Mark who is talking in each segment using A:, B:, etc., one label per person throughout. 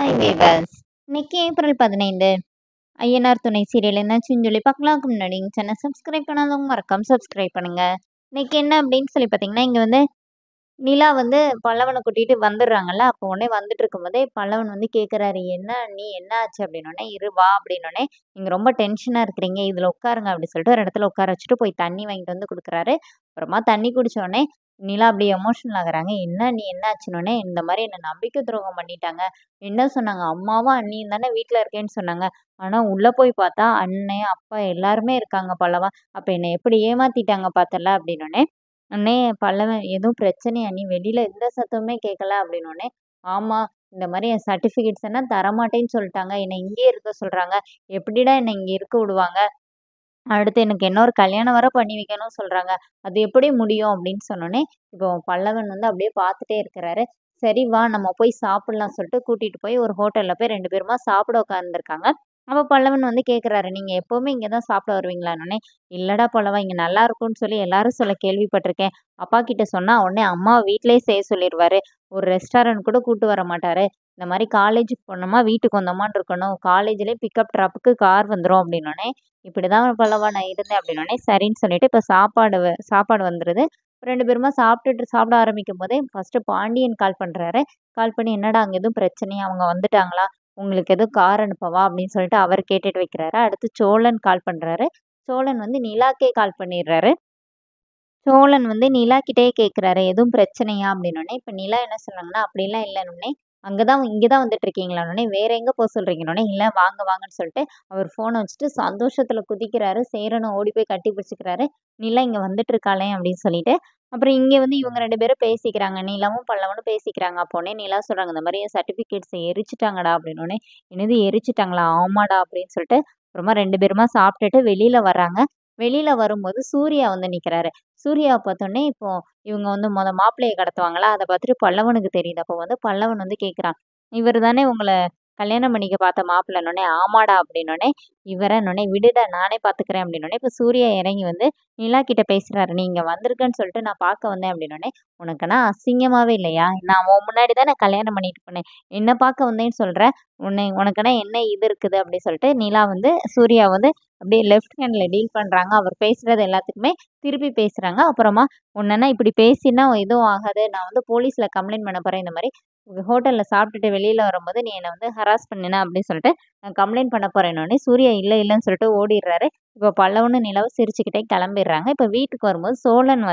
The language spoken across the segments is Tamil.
A: Hi viewers. இன்னைக்கு ஏப்ரல் 15 ஐயனார் துணை சீரியல் என்னாச்சுன்னு சொல்லி பார்க்கலாம்க்கு முன்னாடி சேனல் சப்ஸ்கிரைப் பண்ணாதவங்க மறக்காம சப்ஸ்கிரைப் பண்ணுங்க. இன்னைக்கு என்ன அப்படின்னு சொல்லி பார்த்தீங்கன்னா, இங்கே வந்து நிலா வந்து பல்லவனை கூட்டிட்டு வந்துடுறாங்கல்ல. அப்போ உடனே வந்துட்டு இருக்கும்போதே பல்லவன் வந்து கேட்குறாரு, என்ன நீ என்ன ஆச்சு அப்படின்னோடனே, இரு வா அப்படின்னோடனே, நீங்கள் ரொம்ப டென்ஷனாக இருக்கிறீங்க, இதில் உட்காருங்க அப்படி சொல்லிட்டு ஒரு இடத்துல உட்கார வச்சுட்டு போய் தண்ணி வாங்கிட்டு வந்து கொடுக்குறாரு. அப்புறமா தண்ணி குடிச்ச உடனே நிலா அப்படியே எமோஷனல் ஆகுறாங்க. என்ன நீ என்ன ஆச்சுன்னொடனே, இந்த மாதிரி என்னை நம்பிக்கை துரோகம் பண்ணிட்டாங்க. என்ன சொன்னாங்க, அம்மாவும் அண்ணியும் தானே வீட்டில் இருக்கேன்னு சொன்னாங்க. ஆனால் உள்ளே போய் பார்த்தா அண்ணன் அப்பா எல்லாருமே இருக்காங்க பல்லவா. அப்போ என்னை எப்படி ஏமாத்திட்டாங்க பார்த்தல அப்படின்னோடனே, உடனே பல்லவன் எதுவும் பிரச்சனையா, நீ வெளியில எந்த சத்தமுமே கேட்கல அப்படின்னோடனே, ஆமா இந்த மாதிரி என் சர்டிஃபிகேட்ஸ் எல்லாம் தரமாட்டேன்னு சொல்லிட்டாங்க, என்னை இங்கேயே இருக்க சொல்றாங்க, எப்படிடா என்னை இங்கே இருக்க விடுவாங்க, அடுத்து எனக்கு இன்னொரு கல்யாணம் வர பண்ணி வைக்கணும்னு சொல்றாங்க, அது எப்படி முடியும் அப்படின்னு சொன்னோடனே, இப்போ பல்லவன் வந்து அப்படியே பார்த்துட்டே இருக்கிறாரு. சரி வா நம்ம போய் சாப்பிடலாம் சொல்லிட்டு கூட்டிட்டு போய் ஒரு ஹோட்டல்ல போய் ரெண்டு பேருமா சாப்பிட உட்காந்துருக்காங்க. அப்போ பல்லவன் வந்து கேட்குறாரு, நீங்க எப்பவுமே இங்கே தான் சாப்பிட வருவீங்களான்னொடனே, இல்லடா பல்லவா இங்கே நல்லா இருக்கும்னு சொல்லி எல்லாரும் சொல்ல கேள்விப்பட்டிருக்கேன், அப்பா கிட்ட சொன்னா உடனே அம்மாவை வீட்டிலேயே செய்ய சொல்லிடுவாரு, ஒரு ரெஸ்டாரண்ட் கூட கூட்டு வர மாட்டாரு, இந்த மாதிரி காலேஜுக்கு போனோமா வீட்டுக்கு வந்தோமான்னு இருக்கணும், காலேஜ்லேயே பிக்கப் ட்ராப்புக்கு கார் வந்துடும் அப்படின்னோடனே, இப்படிதான் பல்லவா நான் இருந்தேன் அப்படின்னோடனே, சரின்னு சொல்லிட்டு இப்போ சாப்பாடு வந்துடுது. ரெண்டு பேருமா சாப்பிட ஆரம்பிக்கும் போதே ஃபர்ஸ்ட் பாண்டியன் கால் பண்றாரு. கால் பண்ணி, என்னடா அங்கே எதுவும் பிரச்சனையா, அவங்க வந்துட்டாங்களா, உங்களுக்கு எதுவும் கார் அனுப்பவா அப்படின்னு சொல்லிட்டு அவர் கேட்டுட்டு வைக்கிறாரு. அடுத்து சோழன் கால் பண்றாரு. சோழன் வந்து நிலாக்கே கால் பண்ணிடுறாரு. சோழன் வந்து நிலா கிட்டயே கேட்குறாரு, எதுவும் பிரச்சனையா அப்படின்னோடனே, இப்போ நிலா என்ன சொன்னாங்கன்னா, அப்படிலாம் இல்லைன்னொடனே, இங்கே தான் வந்துட்டு இருக்கீங்களான்னொடனே, வேற எங்கே போக சொல்றீங்கன்னொடனே, இல்லை வாங்க வாங்கன்னு சொல்லிட்டு அவர் ஃபோனை வச்சுட்டு சந்தோஷத்தில் குதிக்கிறாரு. சேரனும் ஓடி போய் கட்டி பிடிச்சிக்கிறாரு. நிலா இங்கே வந்துட்டு இருக்காளே அப்படின்னு சொல்லிட்டு. அப்புறம் இங்கே வந்து இவங்க ரெண்டு பேரும் பேசிக்கிறாங்க, நிலாவும் பல்லவனும் பேசிக்கிறாங்க. அப்போனே நிலா சொல்றாங்க, இந்த மாதிரி என் சர்டிஃபிகேட்ஸை எரிச்சிட்டாங்கடா அப்படின்னோடனே, என்னது எரிச்சிட்டாங்களா, ஆமாடா அப்படின்னு சொல்லிட்டு அப்புறமா ரெண்டு பேருமா சாப்பிட்டுட்டு வெளியில வர்றாங்க. வெளியில வரும்போது சூர்யா வந்து நிக்கிறாரு. சூர்யாவை பார்த்தோன்னே, இப்போ இவங்க வந்து மாப்பிள்ளைய கடத்துவாங்களா, அதை பார்த்துட்டு பல்லவனுக்கு தெரியுது. அப்போ வந்து பல்லவன் வந்து கேட்குறான், இவர் தானே உங்களை கல்யாணம் பண்ணிக்க பார்த்த மாப்பிள்ளைன்னொடனே, ஆமாடா அப்படின்னோடனே, இவரன்னொடனே, விடுடா நானே பார்த்துக்கிறேன் அப்படின்னோடனே, இப்போ சூர்யா இறங்கி வந்து நிலா கிட்ட பேசுறாரு, நீ இங்கே வந்திருக்கன்னு சொல்லிட்டு நான் பார்க்க வந்தேன் அப்படின்னோடனே, உனக்குன்னா அசிங்கமாவே இல்லையா, நான் உன் முன்னாடி தானே கல்யாணம் பண்ணிட்டு போனேன், என்ன பார்க்க வந்தேன்னு சொல்ற, உனக்குன்னா என்ன இது இருக்குது அப்படி சொல்லிட்டு நிலா வந்து சூர்யா வந்து அப்படியே லெஃப்ட் ஹேண்ட்ல டீல் பண்றாங்க. அவர் பேசுறது எல்லாத்துக்குமே திருப்பி பேசுறாங்க. அப்புறமா, உன்னன்னா இப்படி பேசினா எதுவும் ஆகாது, நான் வந்து போலீஸ்ல கம்ப்ளைண்ட் பண்ண போறேன், இந்த மாதிரி ஹோட்டல்ல சாப்பிட்டுட்டு வெளியில வரும்போது நீ என்னை வந்து ஹராஸ் பண்ணின அப்படின்னு சொல்லிட்டு நான் கம்ப்ளைண்ட் பண்ண போறேன்னொடனே, சூர்யா இல்லைன்னு சொல்லிட்டு ஓடிடுறாரு. இப்போ பல்லவனும் நிலவும் சிரிச்சுக்கிட்டே கிளம்பிடுறாங்க. இப்போ வீட்டுக்கு வரும்போது சோழன்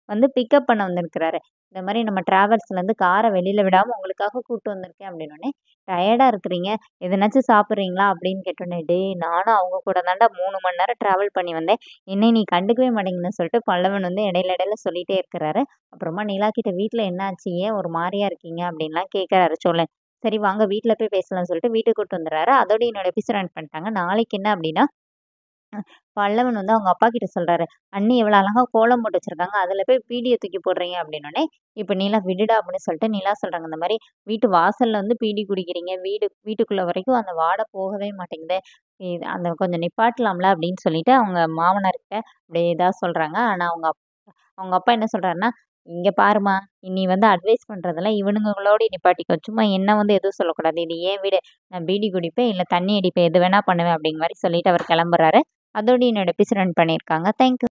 A: வந்து பிக்கப் பண்ண வந்திருக்கிறாரு. இந்த மாதிரி நம்ம டிராவல்ஸ்லேருந்து காரை வெளியில விடாம உங்களுக்காக கூட்டு வந்திருக்கேன் அப்படின்னோடனே, டயர்டா இருக்கிறீங்க, எதனாச்சும் சாப்பிட்றீங்களா அப்படின்னு கேட்டோன்னே, டேய் நானும் அவங்க கூட தாண்டா 3 மணி நேரம் டிராவல் பண்ணி வந்தேன், என்னை நீ கண்டுக்கவே மாட்டேங்குன்னு சொல்லிட்டு பல்லவன் வந்து இடையில சொல்லிட்டே இருக்கிறாரு. அப்புறமா நிலா கிட்ட, வீட்டில் என்ன ஆச்சு, ஏன் ஒரு மாதிரியா இருக்கீங்க அப்படின்லாம் கேட்குறாரு சோழன். சரி வாங்க வீட்டில் போய் பேசலாம்னு சொல்லிட்டு வீட்டுக்கு கூட்டு வந்துடுறாரு. அதோட என்னோட எபிசோட் ரன் பண்ணிட்டாங்க. நாளைக்கு என்ன அப்படின்னா, பல்லவன் வந்து அவங்க அப்பா கிட்ட சொல்றாரு, அண்ணி எவ்வளோ அழகா கோலம் போட்டு வச்சிருக்காங்க, அதில் போய் பீடியை தூக்கி போடுறீங்க அப்படின்னோடனே, இப்போ நிலா விடுடா அப்படின்னு சொல்லிட்டு நிலா சொல்றாங்க, இந்த மாதிரி வீட்டு வாசல்ல வந்து பீடி குடிக்கிறீங்க, வீட்டுக்குள்ள வரைக்கும் அந்த வாடை போகவே மாட்டேங்குது, அந்த கொஞ்சம் நிப்பாட்டலாம்ல அப்படின்னு சொல்லிட்டு அவங்க மாமனார்கிட்ட அப்படியே இதாக சொல்றாங்க. ஆனால் அவங்க அப்பா என்ன சொல்றாருன்னா, இங்க பாருமா, நீ வந்து அட்வைஸ் பண்றதெல்லாம் இவனுங்களோட நிப்பாட்டிக்கோ, சும்மா என்ன வந்து எதுவும் சொல்லக்கூடாது, இது ஏன் வீடு, நான் பீடி குடிப்பேன் இல்லை தண்ணி அடிப்பேன், எது வேணா பண்ணுவேன் அப்படிங்கிற மாதிரி சொல்லிட்டு அவர் கிளம்புறாரு. அதோட என்னோட எபிசோட் ரன் பண்ணியிருக்காங்க. தேங்க்யூ.